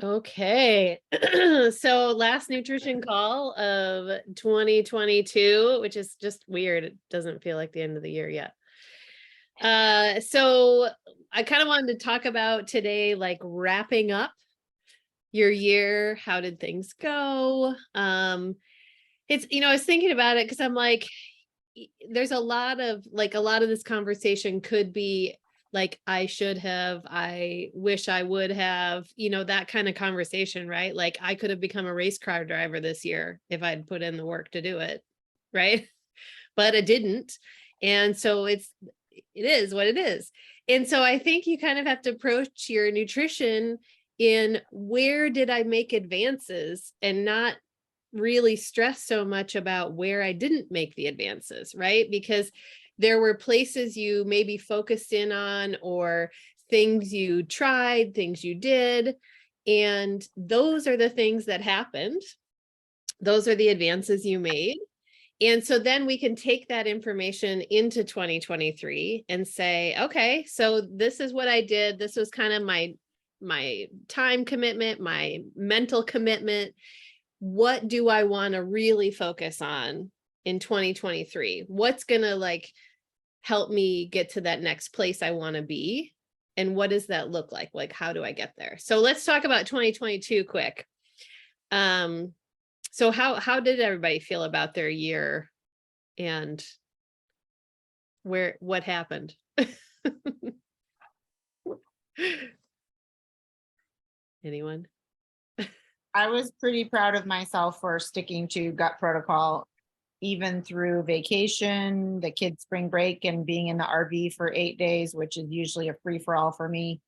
Okay. So last nutrition call of 2022, which is just weird. It doesn't feel like the end of the year yet. So I kind of wanted to talk about today, like wrapping up your year. How did things go? I was thinking about it because I'm like, there's a lot of this conversation could be like, I should have, I wish I would have, that kind of conversation, right? Like I could have become a race car driver this year if I'd put in the work to do it, right? But I didn't. And so it is what it is. And so I think you kind of have to approach your nutrition in where did I make advances and not really stress so much about where I didn't make the advances, right? Because there were places you maybe focused in on or things you tried, things you did. And those are the things that happened. Those are the advances you made. And so then we can take that information into 2023 and say, okay, so this is what I did. This was kind of my time commitment, my mental commitment. What do I want to really focus on in 2023? What's going to like help me get to that next place I want to be? And what does that look like? Like, how do I get there? So let's talk about 2022 quick. So how did everybody feel about their year and what happened? Anyone? I was pretty proud of myself for sticking to gut protocol, even through vacation, the kids' spring break, and being in the RV for 8 days, which is usually a free for all for me.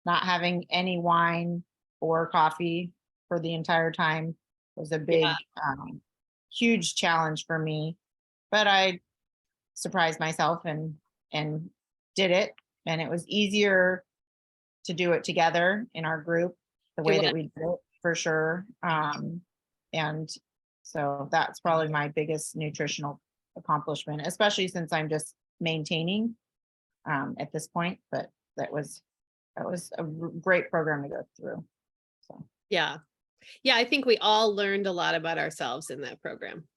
Not having any wine or coffee for the entire time was a Yeah. big, huge challenge for me. But I surprised myself and did it, and it was easier to do it together in our group the Do way that what? we did it for sure. And so that's probably my biggest nutritional accomplishment, especially since I'm just maintaining at this point. But that was a great program to go through. So Yeah. Yeah, I think we all learned a lot about ourselves in that program.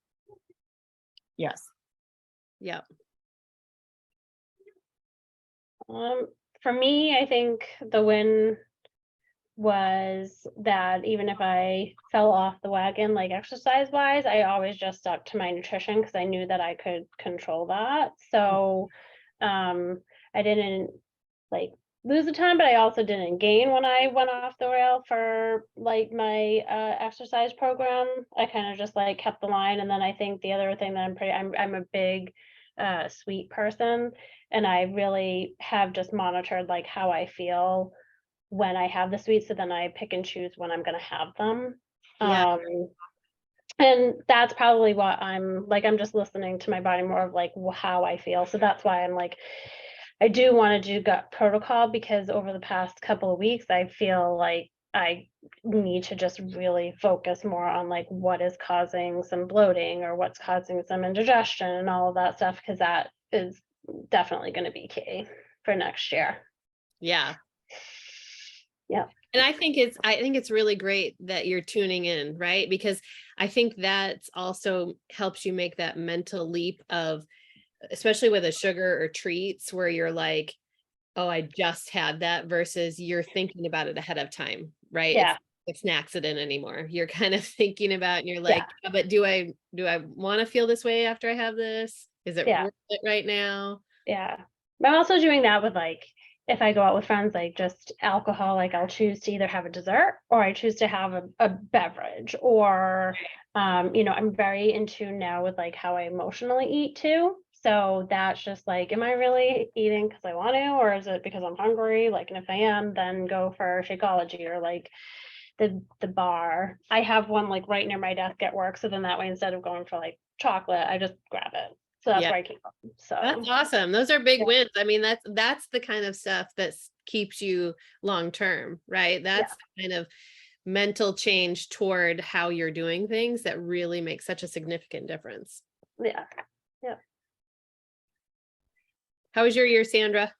yes. Yeah. Um, for me, I think the win was that even if I fell off the wagon, like exercise wise, I always just stuck to my nutrition because I knew that I could control that. So I didn't like lose a ton, but I also didn't gain when I went off the rail for like my exercise program. I kind of just like kept the line. And then I think the other thing that I'm a big sweet person, and I really have just monitored like how I feel when I have the sweets, so then I pick and choose when I'm gonna have them. Yeah. And that's probably what I'm just listening to my body more of like how I feel. So that's why I'm like, I do want to do gut protocol because over the past couple of weeks, I feel like I need to just really focus more on like what is causing some bloating or what's causing some indigestion and all of that stuff, because that is definitely going to be key for next year. Yeah. Yeah. And I think it's really great that you're tuning in, right? Because I think that's also helps you make that mental leap of, especially with a sugar or treats where you're like, oh, I just had that versus you're thinking about it ahead of time, right? Yeah. It's an accident anymore. You're kind of thinking about and you're Yeah. like, "Yeah, but do I want to feel this way after I have this? Is it Yeah. worth it right now?" Yeah. But I'm also doing that with like, if I go out with friends, like just alcohol, like I'll choose to either have a dessert or I choose to have a beverage or, I'm very in tune now with like how I emotionally eat too. So that's just like, am I really eating because I want to, or is it because I'm hungry? Like, and if I am, then go for Shakeology or like the bar. I have one like right near my desk at work. So then that way, instead of going for like chocolate, I just grab it. So that's Yeah. where I came from. That's So awesome. Those are big yeah. wins. I mean, that's the kind of stuff that keeps you long term, right? Yeah. That's the kind of mental change toward how you're doing things that really makes such a significant difference. Yeah. Yeah. How was your year, Sandra?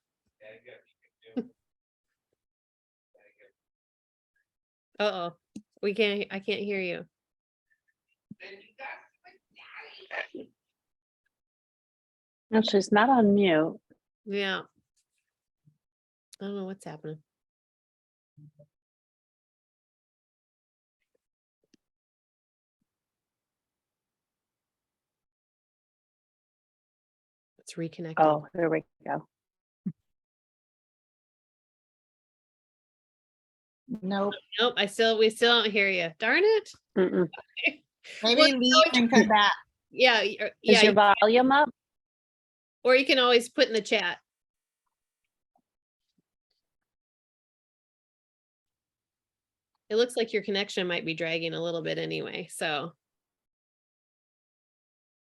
Uh-oh, I can't hear you. No, she's not on mute. Yeah. I don't know what's happening. It's reconnected. Oh, here we go. Nope. Nope, we still don't hear you. Darn it. Mm-mm. Maybe Well, leave and come back. Yeah, Is your volume up? or you can always put in the chat. It looks like your connection might be dragging a little bit anyway, so.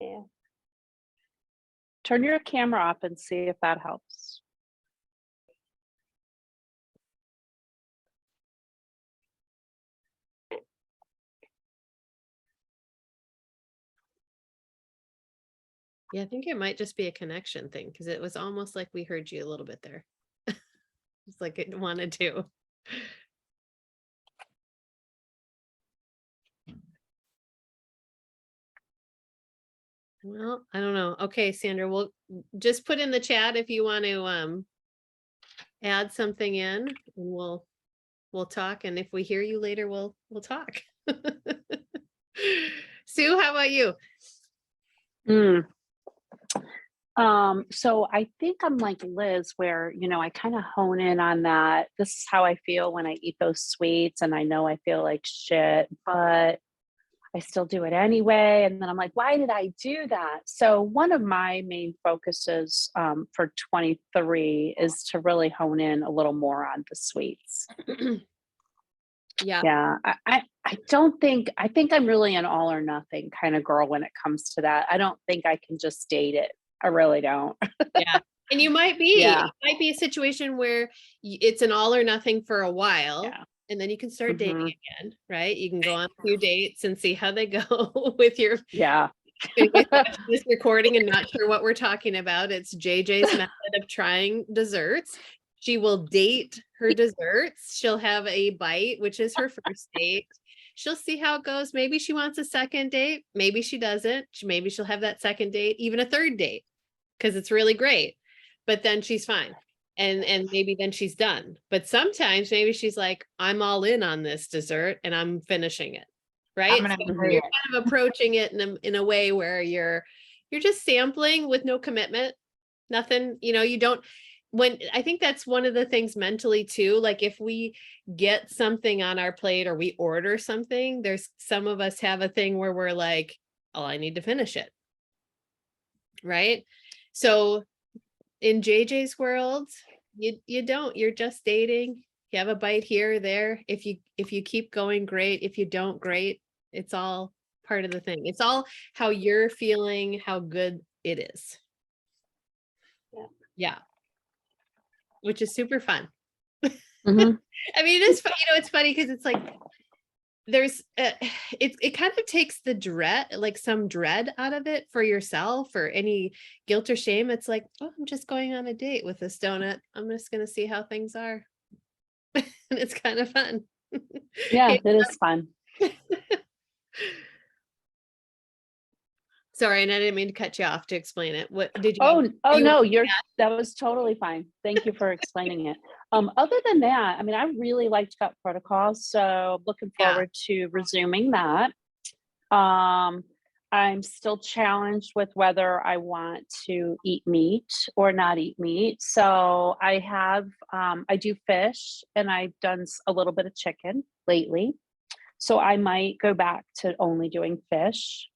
Yeah. Turn your camera off and see if that helps. Yeah, I think it might just be a connection thing because it was almost like we heard you a little bit there. It's like it wanted to. Well, I don't know. Okay, Sandra, we'll just put in the chat if you want to add something in and we'll talk. And if we hear you later, we'll talk. Sue, how about you? Mm. So I think I'm like Liz, where, I kind of hone in on that. This is how I feel when I eat those sweets, and I know I feel like shit, but I still do it anyway. And then I'm like, why did I do that? So one of my main focuses for 23 is to really hone in a little more on the sweets. Yeah. Yeah, I don't think, I think I'm really an all or nothing kind of girl when it comes to that. I don't think I can just date it. I really don't. Yeah. And you might be, Yeah. it might be a situation where it's an all or nothing for a while. Yeah. And then you can start dating Mhm. again, right? You can go on a few dates and see how they go with your Yeah. this recording and not sure what we're talking about. It's JJ's method of trying desserts. She will date her desserts. She'll have a bite, which is her first date. She'll see how it goes. Maybe she wants a second date. Maybe she doesn't. Maybe she'll have that second date, even a third date, because it's really great. But then she's fine. And maybe then she's done. But sometimes maybe she's like, I'm all in on this dessert and I'm finishing it. Right. I'm gonna So marry you're it. kind of approaching it in a way where you're just sampling with no commitment, nothing, you don't, I think that's one of the things mentally too, like if we get something on our plate or we order something, there's some of us have a thing where we're like, oh, I need to finish it. Right. So in JJ's world, you don't, you're just dating. You have a bite here or there. If you keep going, great. If you don't, great. It's all part of the thing. It's all how you're feeling, how good it is. Yeah. Yeah. Which is super fun. Mhm. I mean, it is fun, it's funny because it's like there's it kind of takes the dread, like some dread out of it for yourself or any guilt or shame. It's like, oh, I'm just going on a date with this donut. I'm just gonna see how things are. And it's kind of fun. Yeah, Hey, it is fun. sorry, and I didn't mean to cut you off to explain it. What did you have? Oh you- no, that was totally fine. Thank you for explaining it. Other than that, I mean, I really liked Gut Protocol, so looking Yeah. forward to resuming that. I'm still challenged with whether I want to eat meat or not eat meat. So I have, I do fish and I've done a little bit of chicken lately. So I might go back to only doing fish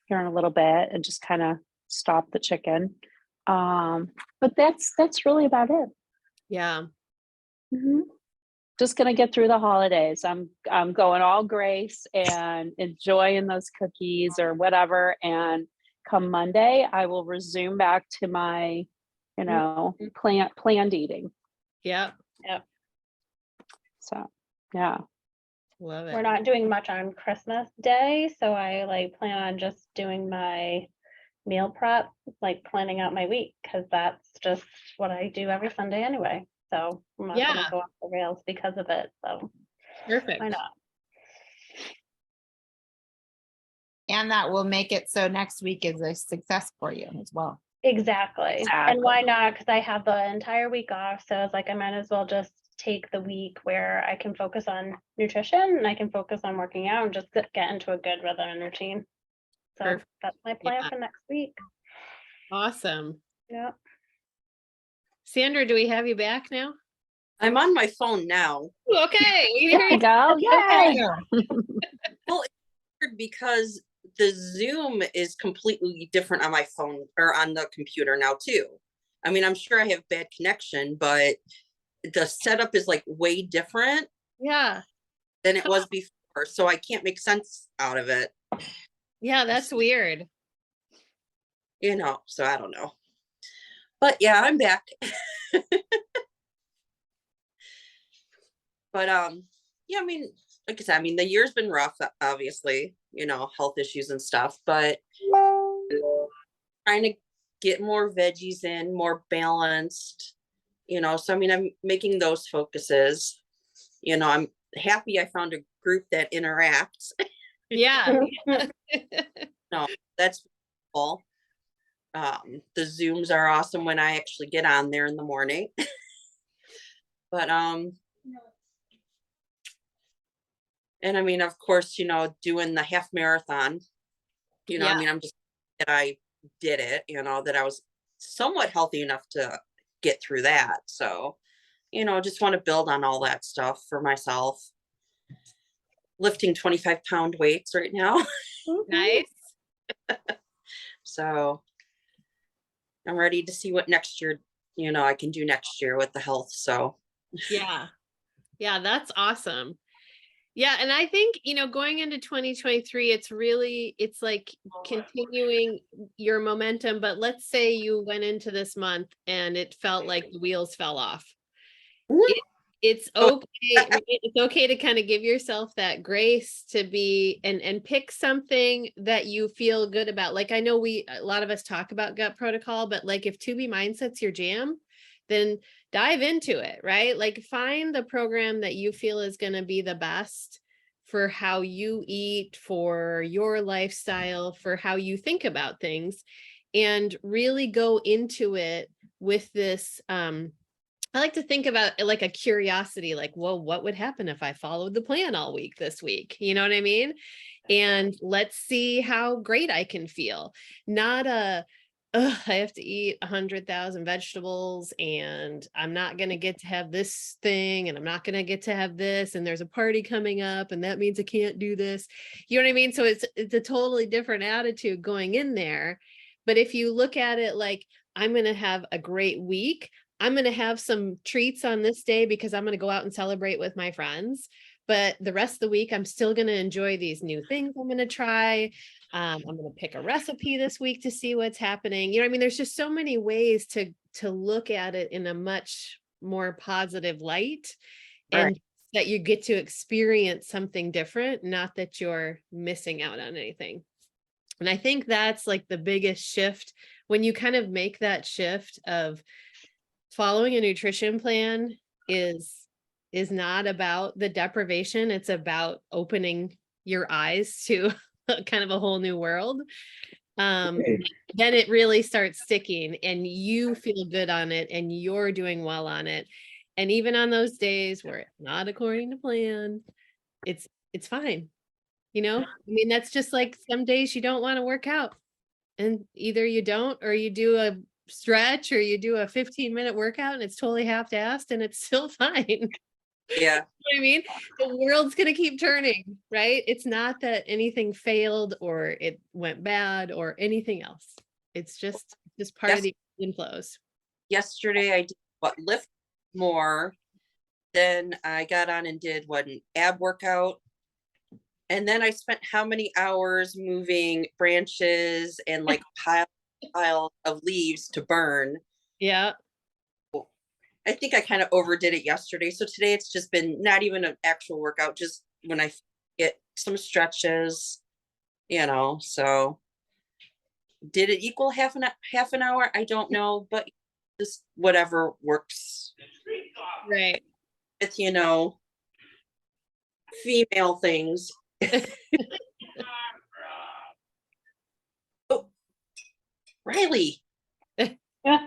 here in a little bit and just kind of stop the chicken. But that's really about it. Yeah. Mhm. Just gonna get through the holidays. I'm going all grace and enjoying those cookies or whatever. And come Monday, I will resume back to my, Mhm. planned eating. Yeah. So yeah. Love We're it. not doing much on Christmas Day, so I plan on just doing my meal prep, like planning out my week, because that's just what I do every Sunday anyway. So I'm not Yeah. gonna go off the rails because of it. So Perfect. Why not? And that will make it so next week is a success for you as well. Exactly. And why Exactly. not? Because I have the entire week off. So it's like I might as well just take the week where I can focus on nutrition and I can focus on working out and just get into a good rhythm and routine. So Perfect. that's my plan Yeah. for next week. Awesome. Yeah. Sandra, do we have you back now? I'm on my phone now. Okay. We There you go. Yay. Because the Zoom is completely different on my phone or on the computer now too. I mean, I'm sure I have bad connection, but the setup is like way different Yeah. than it was before. So I can't make sense out of it, Yeah, that's weird. so I don't know. But yeah, I'm back. But yeah, I mean, like I said, I mean, the year's been rough, obviously, health issues and stuff, but trying to get more veggies in, more balanced, so I mean, I'm making those focuses. I'm happy I found a group that interacts. Yeah. That's cool. The Zooms are awesome when I actually get on there in the morning. But and I mean, of course, doing the half marathon, I Yeah. mean, I'm just that I did it, that I was somewhat healthy enough to get through that. So, just want to build on all that stuff for myself. Lifting 25-pound weights right now. Nice. So I'm ready to see what next year, I can do next year with the health. So Yeah. Yeah, that's awesome. Yeah, and I think, going into 2023, it's like continuing your momentum, but let's say you went into this month and it felt like the wheels fell off. It's okay. Right? It's okay to kind of give yourself that grace to be and pick something that you feel good about. Like I know a lot of us talk about gut protocol, but like if 2B Mindset's your jam, then dive into it, right? Like find the program that you feel is going to be the best for how you eat, for your lifestyle, for how you think about things, and really go into it with this I like to think about it like a curiosity, like, well, what would happen if I followed the plan all week this week? You know what I mean? And let's see how great I can feel. Not I have to eat 100,000 vegetables and I'm not going to get to have this thing and I'm not going to get to have this and there's a party coming up and that means I can't do this. You know what I mean? So it's a totally different attitude going in there. But if you look at it like, I'm going to have a great week, I'm going to have some treats on this day because I'm going to go out and celebrate with my friends. But the rest of the week, I'm still going to enjoy these new things I'm going to try. I'm going to pick a recipe this week to see what's happening. You know, I mean, there's just so many ways to look at it in a much more positive light, and that you get to experience something different, not that you're missing out on anything. And I think that's like the biggest shift when you kind of make that shift of following a nutrition plan is not about the deprivation. It's about opening your eyes to kind of a whole new world. Then it really starts sticking and you feel good on it and you're doing well on it. And even on those days where it's not according to plan, it's fine. I mean, that's just like some days you don't want to work out and either you don't, or you do a stretch or you do a 15-minute workout and it's totally half-assed and it's still fine. yeah. You know what I mean? The world's going to keep turning, right? It's not that anything failed or it went bad or anything else. It's just part of the inflows. Yesterday I did lift more. Then I got on and did an ab workout. And then I spent how many hours moving branches and like pile of leaves to burn. Yeah. I think I kind of overdid it yesterday. So today it's just been not even an actual workout, just when I get some stretches, so did it equal half an hour? I don't know, but just whatever works. Right. With, female things. Oh, Riley, Yeah.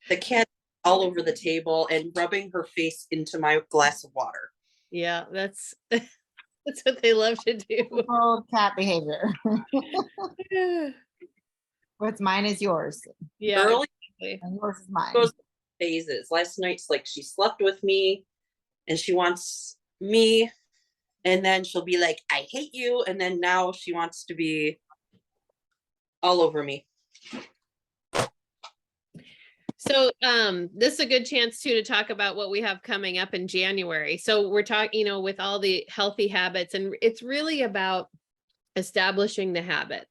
the cat all over the table and rubbing her face into my glass of water. Yeah, that's that's what they love to do. Oh, cat behavior. What's mine is yours, Yeah, Early exactly. and yours is mine. goes phases. Last night's like she slept with me and she wants me, and then she'll be like, I hate you, and then now she wants to be all over me. So this is a good chance too to talk about what we have coming up in January. So we're talking, you know, with all the healthy habits, and it's really about establishing the habit.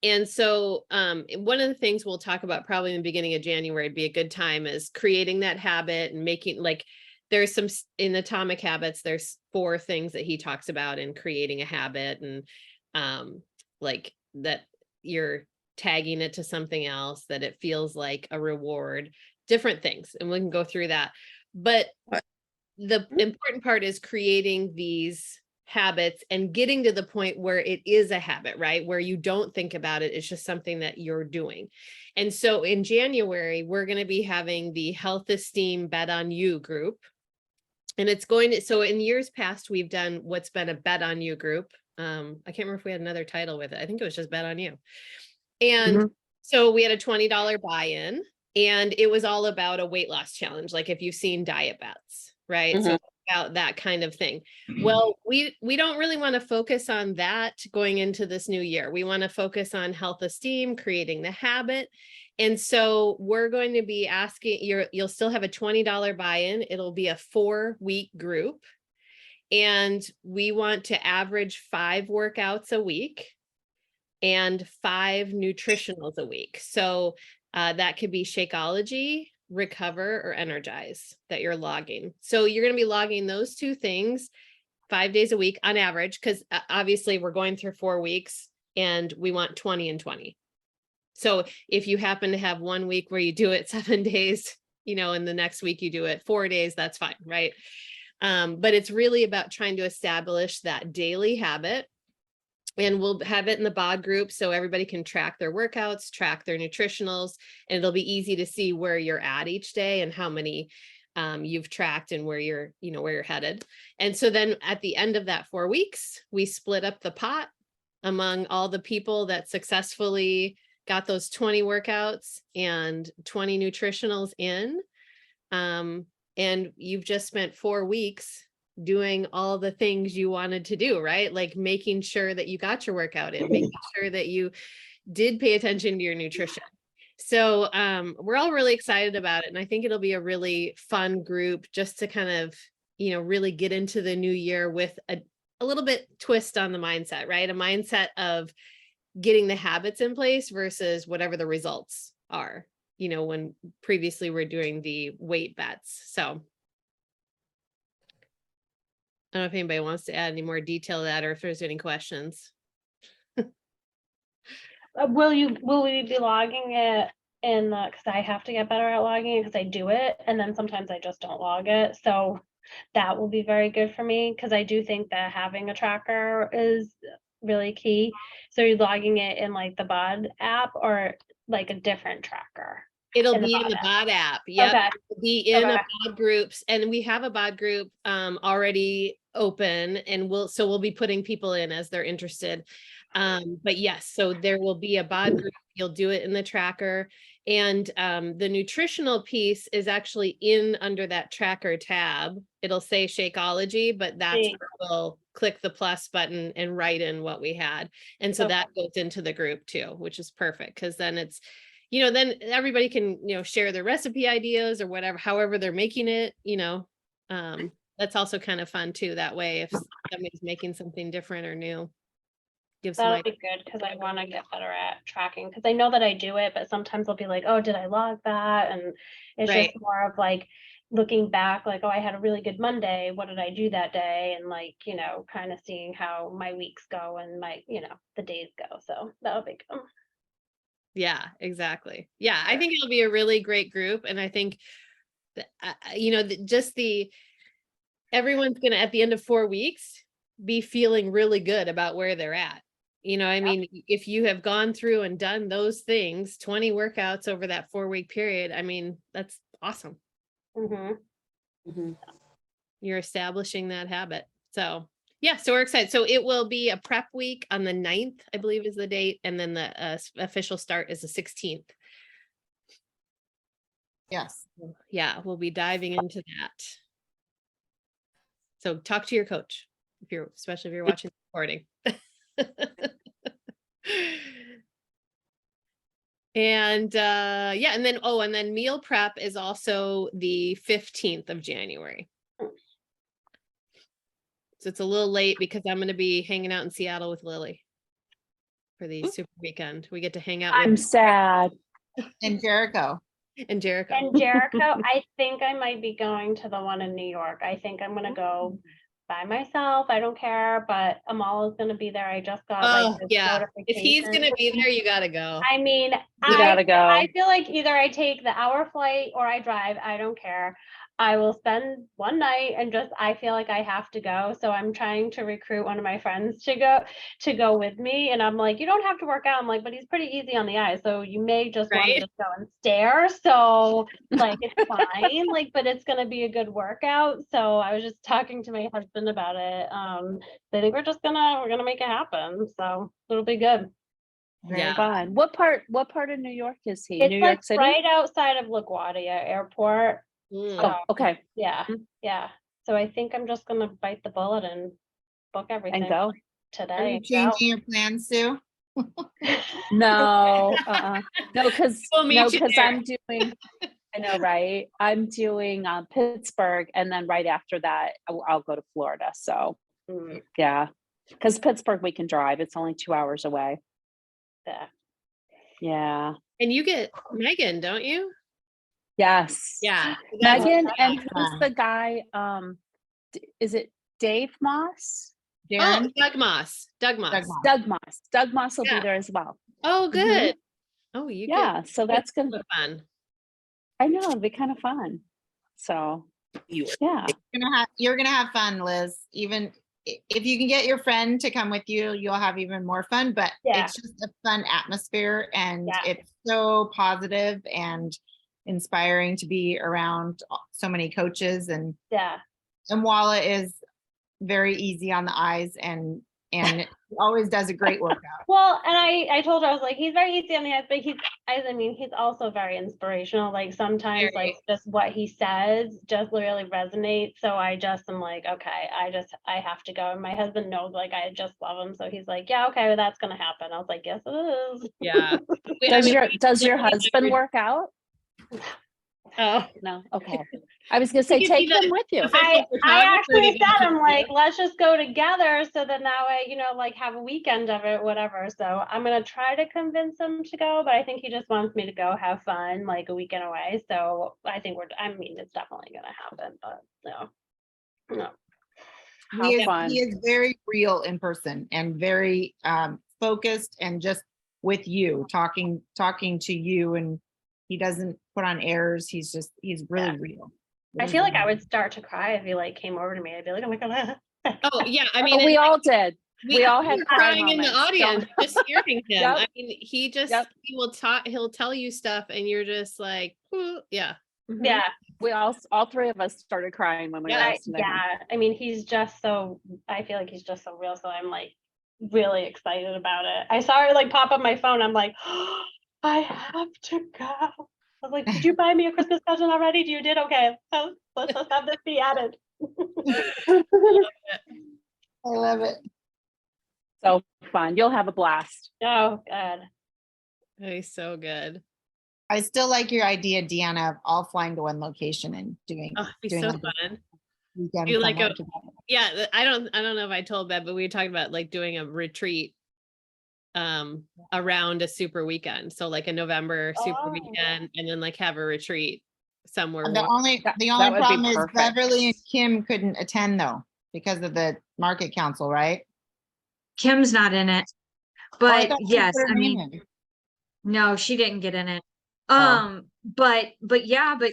And so one of the things we'll talk about probably in the beginning of January would be a good time is creating that habit and making, like, there's some in Atomic Habits, there's 4 things that he talks about in creating a habit, and like that you're tagging it to something else, that it feels like a reward, different things, and we can go through that. But the important part is creating these habits and getting to the point where it is a habit, right? Where you don't think about it, it's just something that you're doing. And so in January, we're going to be having the Health Esteem Bet on You group. And it's going to, so in years past, we've done what's been a Bet on You group. I can't remember if we had another title with it. I think it was just Bet on You. And so we had a $20 buy-in, and it was all about a weight loss challenge. Like if you've seen Diet Bets, right? So about that kind of thing. Well, we don't really want to focus on that going into this new year. We want to focus on health esteem, creating the habit. And so we're going to be asking, you'll still have a $20 buy-in. It'll be a 4-week group. And we want to average 5 workouts a week and 5 nutritionals a week. So that could be Shakeology, Recover, or Energize that you're logging. So you're going to be logging those 2 things 5 days a week on average, because obviously we're going through 4 weeks and we want 20 and 20. So if you happen to have 1 week where you do it 7 days, you know, and the next week you do it 4 days, that's fine, right? But it's really about trying to establish that daily habit. And we'll have it in the BOD group so everybody can track their workouts, track their nutritionals, and it'll be easy to see where you're at each day and how many you've tracked and where you're, you know, where you're headed. And so then at the end of that 4 weeks, we split up the pot among all the people that successfully got those 20 workouts and 20 nutritionals in. And you've just spent 4 weeks doing all the things you wanted to do, right? Like making sure that you got your workout in, making sure that you did pay attention to your nutrition. So we're all really excited about it. And I think it'll be a really fun group just to kind of, you know, really get into the new year with a little bit twist on the mindset, right? A mindset of getting the habits in place versus whatever the results are, you know, when previously we're doing the weight bets. So I don't know if anybody wants to add any more detail to that or if there's any questions. Will we be logging it in the, because I have to get better at logging it because I do it and then sometimes I just don't log it. So that will be very good for me because I do think that having a tracker is really key. So you're logging it in like the BOD app or like a different tracker? It'll In the be in BOD the app. BOD app. Yep. Okay. It'll be in Okay. a BOD groups, and we have a BOD group already open, and we'll be putting people in as they're interested. But yes, so there will be a BOD group. You'll do it in the tracker, and the nutritional piece is actually in under that tracker tab. It'll say Shakeology, but that's See. where we'll click the plus button and write in what we had, and so Okay. that goes into the group too, which is perfect because then it's, you know, then everybody can, you know, share their recipe ideas or whatever, however they're making it, you know. That's also kind of fun too. That way, if somebody's making something different or new, give some That'll ideas. be good because I want to get better at tracking because I know that I do it, but sometimes I'll be like, oh, did I log that? And it's Right. just more of like looking back, like, oh, I had a really good Monday. What did I do that day? And like, you know, kind of seeing how my weeks go and my, you know, the days go. So that'll be good. Yeah, exactly. Yeah, I think it'll be a really great group. And I think that, you know, just everyone's going to, at the end of 4 weeks, be feeling really good about where they're at. You know, I mean, if you have gone through and done those things, 20 workouts over that 4-week period, I mean, that's awesome. Mhm. Mhm. You're establishing that habit. So yeah, so we're excited. So it will be a prep week on the 9th, I believe is the date. And then the official start is the 16th. Yes. Yeah, we'll be diving into that. So talk to your coach if you're, especially if you're watching the recording. And yeah, and then meal prep is also the 15th of January. So it's a little late because I'm going to be hanging out in Seattle with Lily for the super weekend. We get to hang out I'm with sad. And Jericho. and Jericho. And Jericho, I think I might be going to the one in New York. I think I'm gonna go by myself. I don't care, but Amal is gonna be there. I just got Oh like this yeah, if he's notification. gonna be there, you gotta go. I mean, You gotta go. I feel like either I take the hour flight or I drive. I don't care. I will spend one night and just I feel like I have to go. So I'm trying to recruit one of my friends to go with me. And I'm like, you don't have to work out. I'm like, but he's pretty easy on the eyes. So you may just want to Right? just go and stare. So like it's fine. Like, but it's gonna be a good workout. So I was just talking to my husband about it. I think we're gonna make it happen. So it'll be good. Yeah. Fun. What part of New York is he? It's New like York City? right outside of LaGuardia Airport. Mm. Oh, okay. Yeah, Mhm. yeah. So I think I'm just gonna bite the bullet and book everything And go. Are today. you and go. changing your plans, Sue? No, no, We'll meet you there. I'm doing, I know, right? I'm doing Pittsburgh, and then right after that, I'll go to Florida. So Mm, yeah, because Pittsburgh we can drive. It's only 2 hours away. yeah. Yeah. And you get Megan, don't you? Yes. Yeah. so that's- Megan, that's and who's fun. the guy? Is it Dave Moss? Oh, Darren? Doug Moss. Doug Moss. Doug Moss. Doug Moss. Doug Moss will Yeah. be there as well. Oh, Mhm. good. Oh, you Yeah. So that's could gonna. fun. I know it'll be kind of fun. So You were- yeah. You're gonna have fun, Liz. Even if you can get your friend to come with you, you'll have even more fun, but Yeah. it's just a fun atmosphere and Yeah. it's so positive and inspiring to be around so many coaches and Yeah. Walla is very easy on the eyes and always does a great workout. Well, and I told her, I was like, he's very easy on the eyes, but I mean, he's also very inspirational. Like sometimes Very. like just what he says just really resonates. So I just am like, okay, I have to go. And my husband knows like I just love him. So he's like, yeah, okay, well, that's gonna happen. I was like, yes, it is. Yeah. Does your literally husband every- work out? Oh, No. Okay. I was gonna say could be take the- him with you. official I photographer actually to go said, to I'm the- like, let's just go together so that now I, like have a weekend of it, whatever. So I'm gonna try to convince him to go, but I think he just wants me to go have fun, like a weekend away. So I think it's definitely gonna happen, but no. Fun. He is very real in person and very focused and just with you, talking to you, and he doesn't put on airs. He's really Yeah. real. I feel like I would start to cry if he like came over to me. I'd be like, oh my God. Oh, yeah. I mean, Oh, we and, all did. we all we had were cry crying in the moments. audience just hearing him. Yep. I mean, he Yep. will talk, he'll tell you stuff and you're just like, "Ooh," yeah. Mhm. Yeah. We all three of us started crying when we were listening to him. Yeah. I mean, I feel like he's just so real. So I'm like really excited about it. I saw it like pop up my phone. I'm like, oh, I have to go. I was like, did you buy me a Christmas present already? You did? Okay. Let's have this be added. I love it. So fun. You'll have a blast. Oh, God. He's so good. I still like your idea, Deanna, of all flying to one location and doing Oh, it'd be doing so like a fun. weekend Do like somewhere a- together. Yeah, I don't know if I told that, but we were talking about like doing a retreat around a super weekend. So like a November super Oh. weekend and then like have a retreat somewhere. The warm. only That would be problem is perfect. Beverly and Kim couldn't attend though because of the market council, right? Kim's not in it, Oh, I but thought she yes, put her I name mean, in. no, she didn't get in it. Oh. But yeah, but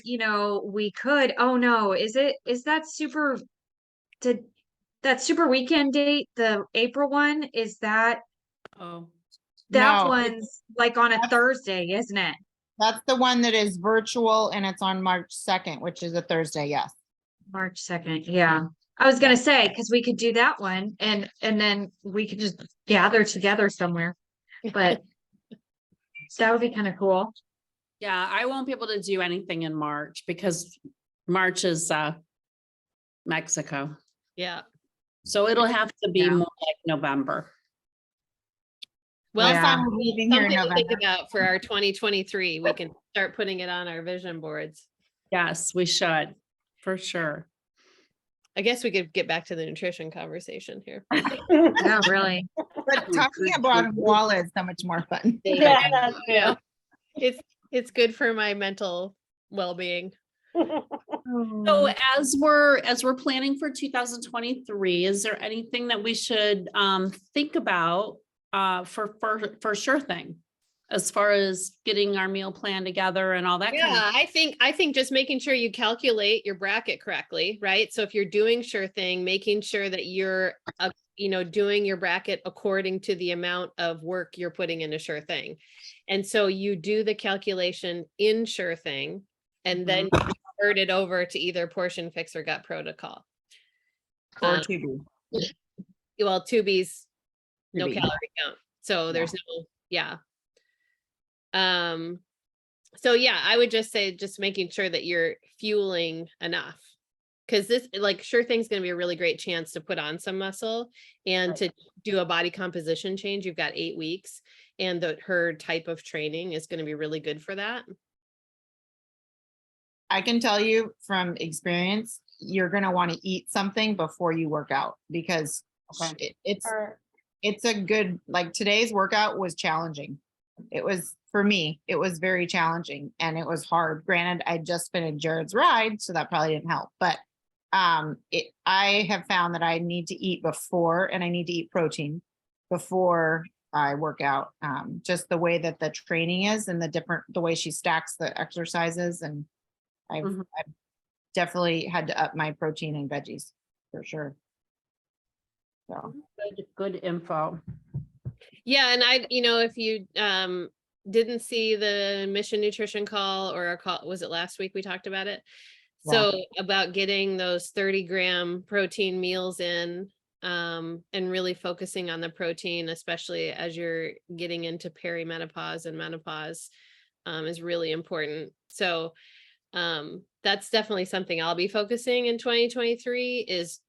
we could, oh no, is that super, did that super weekend date, the April one, is that, Oh, that No, one's like on a that's- Thursday, isn't it? That's the one that is virtual and it's on March 2nd, which is a Thursday, yes. March 2nd, yeah. I was gonna say, because we could do that one and then we could just gather together somewhere, but that would be kind of cool. Yeah, I won't be able to do anything in March because March is Mexico. yeah. So it'll have to be Yeah. more like November. Well, Unless I'm leaving here in something to think November. about for our 2023. We can start putting it on our vision boards. Yes, we should, for sure. I guess we could get back to the nutrition conversation here. Yeah, really. But talking about Walla is so much more fun. Yeah, that's Yeah. It's good for my mental well-being. true. So as we're planning for 2023, is there anything that we should think about for sure thing? As far as getting our meal plan together and all that kind Yeah, of, I think just making sure you calculate your bracket correctly, right? So if you're doing sure thing, making sure that you're, doing your bracket according to the amount of work you're putting into sure thing. And so you do the calculation in sure thing, and then you convert it over to either portion fix or gut protocol. Or Um, 2B. Well, 2B's no 2B. calorie count, so there's no, yeah. So yeah, I would just say just making sure that you're fueling enough. Cause this, like, sure thing's gonna be a really great chance to put on some muscle and to do a body composition change. You've got 8 weeks, and her type of training is gonna be really good for that. I can tell you from experience, you're gonna want to eat something before you work out because it's a good, like today's workout was challenging. It was, for me, it was very challenging and it was hard. Granted, I just finished Jared's ride, so that probably didn't help, but I have found that I need to eat before, and I need to eat protein before I work out. Just the way that the training is and the way she stacks the exercises, and I've definitely had to up my protein and veggies for sure. So good info. Yeah, and if you didn't see the Mission Nutrition call or our call, was it last week we talked about it? So about getting those 30-gram protein meals in, and really focusing on the protein, especially as you're getting into perimenopause and menopause, is really important. So that's definitely something I'll be focusing in 2023 is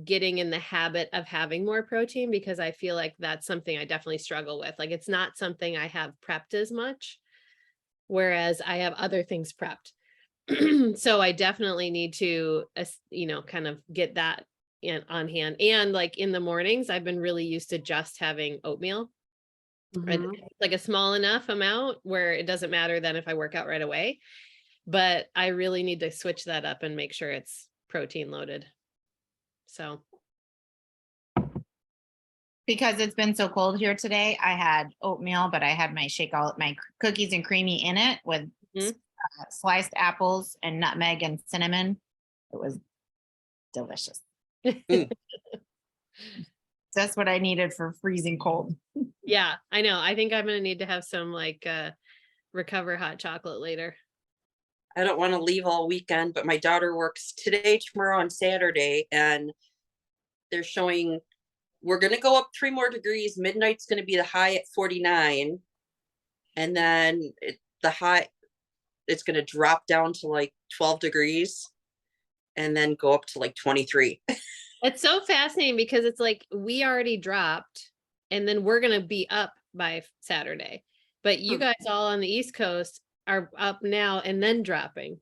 getting in the habit of having more protein, because I feel like that's something I definitely struggle with. Like, it's not something I have prepped as much, whereas I have other things prepped. So I definitely need to, kind of get that on hand. And like in the mornings, I've been really used to just having oatmeal, right? Like a small enough amount where it doesn't matter then if I work out right away, but I really need to switch that up and make sure it's protein loaded. So. because it's been so cold here today, I had oatmeal, but I had my my cookies and creamy in it with sliced apples and nutmeg and cinnamon. It was delicious. That's what I needed for freezing cold. Yeah, I know. I think I'm gonna need to have some recover hot chocolate later. I don't want to leave all weekend, but my daughter works today, tomorrow, and Saturday, and they're showing we're going to go up 3 more degrees. Midnight's going to be the high at 49, and then the high, it's going to drop down to like 12 degrees and then go up to like 23. It's so fascinating because it's like we already dropped and then we're going to be up by Saturday, but you guys all on the East Coast are up now and then dropping.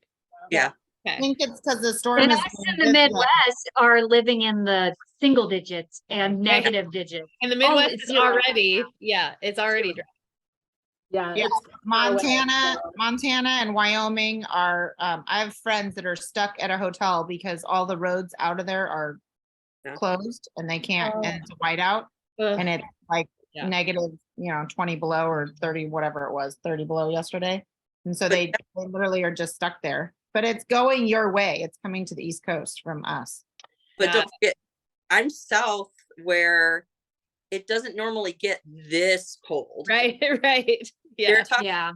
Yeah. I Okay. think it's because the storm And is us going in the this way. Midwest are living in the single digits and negative digits. And the Midwest it's is zero right already, now. yeah, it's already dropped. Yeah. Yeah, it's Montana and Wyoming are, I have friends that are stuck at a hotel because all the roads out of there are Yeah. closed and they can't, Oh. and it's whiteout, Ugh. and it's like Yeah. negative, 20 below or 30, whatever it was, 30 below yesterday. And so they literally are just stuck there, but it's going your way. It's coming to the East Coast from us. But Yeah. don't forget, I'm south where it doesn't normally get this cold. Right, right. They're Yeah. talking Yeah.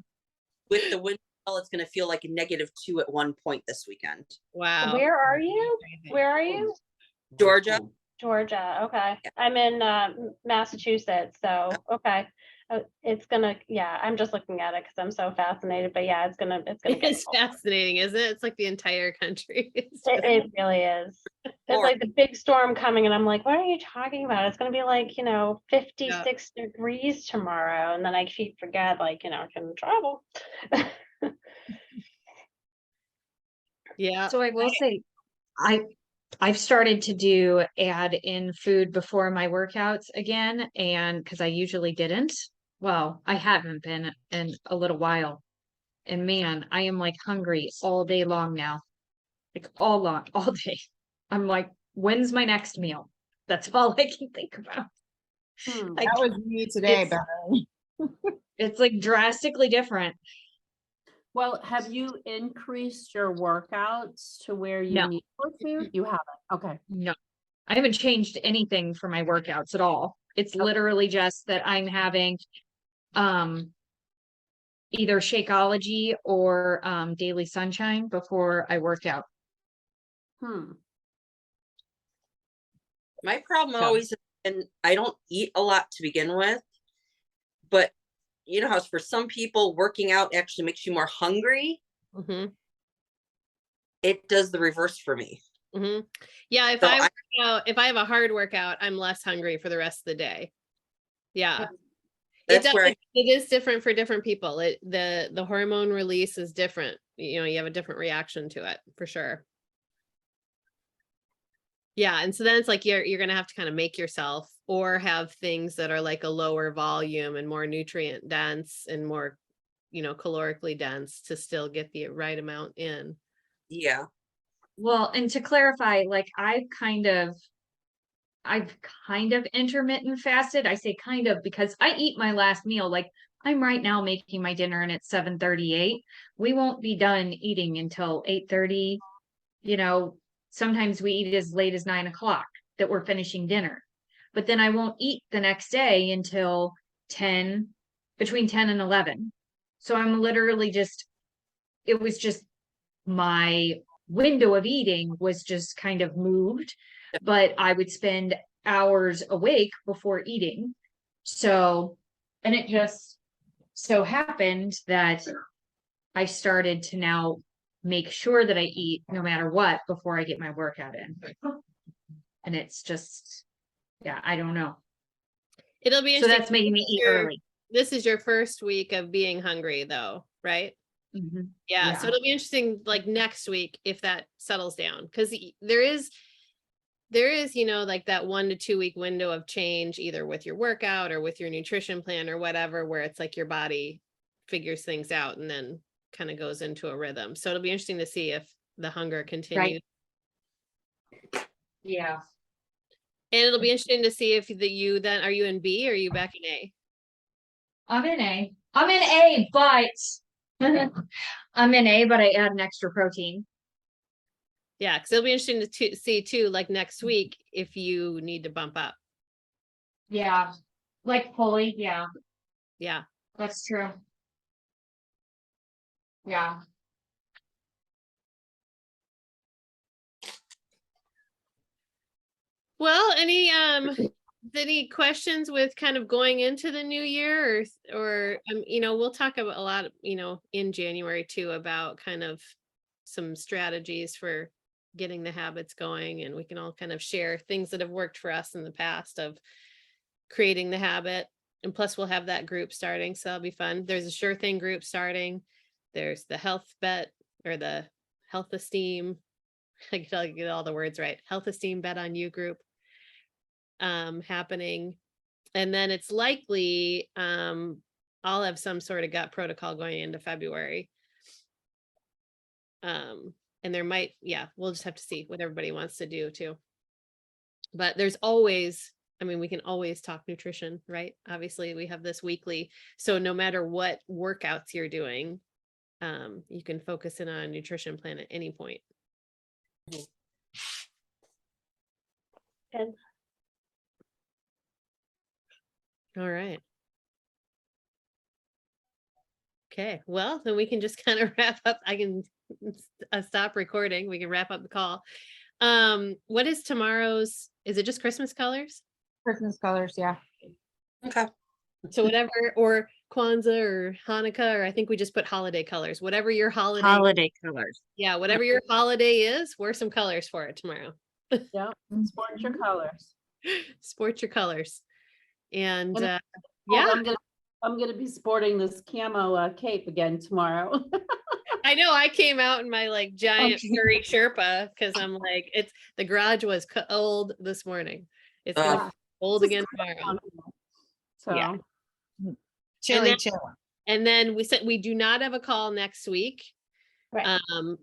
with the wind chill, it's gonna feel like -2 at one point this weekend. Wow. Where are you? Crazy. Where are you? Georgia, Georgia, okay. I'm in Massachusetts, so, okay. It's gonna, yeah, I'm just looking at it because I'm so fascinated, but yeah, it's gonna get It's cold. fascinating, isn't it? It's like the entire country. It's It, just- it really is. It's Or- like the big storm coming and I'm like, what are you talking about? It's gonna be like, 56 degrees tomorrow. And then I keep forget, like, I can travel. Yeah. So I will say, I've started to add in food before my workouts again, and because I usually didn't. Well, I haven't been in a little while. And man, I am like hungry all day long now. Like all day. I'm like, when's my next meal? That's all I can think about. Hmm. Like, That was me today, it's- Beverly. it's like drastically different. Well, have you increased your workouts to where you No. need more food? You haven't, okay. No, I haven't changed anything for my workouts at all. It's literally just that I'm having either Shakeology or Daily Sunshine before I work out. Hmm. my problem So- always, and I don't eat a lot to begin with, but you know how for some people working out actually makes you more hungry. Mhm, It does the reverse for me. mhm. Yeah, if So I I- work out, if I have a hard workout, I'm less hungry for the rest of the day. Yeah. It That's where does, it is different for different people. The hormone release is different. You have a different reaction to it for sure. Yeah, and so then it's like you're gonna have to kind of make yourself or have things that are like a lower volume and more nutrient dense and more, calorically dense to still get the right amount in. yeah, Well, and to clarify, like I've kind of intermittent fasted. I say kind of because I eat my last meal. Like I'm right now making my dinner and it's 7:38. We won't be done eating until 8:30. Sometimes we eat as late as 9 o'clock that we're finishing dinner. But then I won't eat the next day until between 10 and 11. So I'm literally it was just my window of eating was just kind of moved, but I would spend hours awake before eating. So, and it just so happened that I started to now make sure that I eat no matter what before I get my workout in. And it's just, yeah, I don't know. It'll be So interesting. that's making me eat Your- early. This is your first week of being hungry though, right? Mhm. Yeah, so Yeah. it'll be interesting like next week if that settles down because there is like that 1 to 2 week window of change either with your workout or with your nutrition plan or whatever where it's like your body figures things out and then kind of goes into a rhythm. So it'll be interesting to see if the hunger continues. Yeah. And it'll be interesting to see if you then are you in B or are you back in A? I'm in A. I'm in A, but I'm in A, but I add an extra protein. Yeah, because it'll be interesting to see too, like next week, if you need to bump up. Yeah. Like fully, yeah, Yeah. that's true. Yeah. Well, any questions with kind of going into the new year or we'll talk about a lot, in January too about kind of some strategies for getting the habits going and we can all kind of share things that have worked for us in the past of creating the habit. And plus we'll have that group starting, so that'll be fun. There's a Sure Thing group starting. There's the health bet or the health esteem. I get all the words right. Health esteem bet on you group happening. And then it's likely I'll have some sort of gut protocol going into February. And there might, we'll just have to see what everybody wants to do too. But there's always, we can always talk nutrition, right? Obviously we have this weekly. So no matter what workouts you're doing, you can focus in on a nutrition plan at any point. Good. All right. Okay, well, then we can just kind of wrap up. I can stop recording. We can wrap up the call. What is tomorrow's, is it just Christmas colors? Christmas colors, yeah. Okay. So whatever, or Kwanzaa or Hanukkah, or I think we just put holiday colors, whatever your holiday, Holiday colors. yeah, whatever your holiday is, wear some colors for it tomorrow. Yep, sport your colors. Sport your colors. And And- Oh, yeah, I'm gonna be sporting this camo cape again tomorrow. I know I came out in my like giant Okay. furry Sherpa because I'm like, it's the garage was cold this morning. It's gonna Ugh. be cold This is again great tomorrow. So. Yeah. Chili, then- chili. And then we said we do not have a call next week. Right.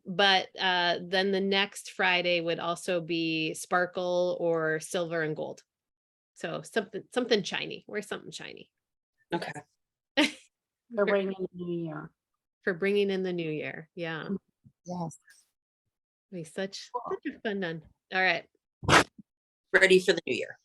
But then the next Friday would also be sparkle or silver and gold. So something shiny. Wear something shiny Okay. They're bringing in the new year. for bringing in the new year. Yeah, Yes. be such a fun one. All right. Ready for the new year.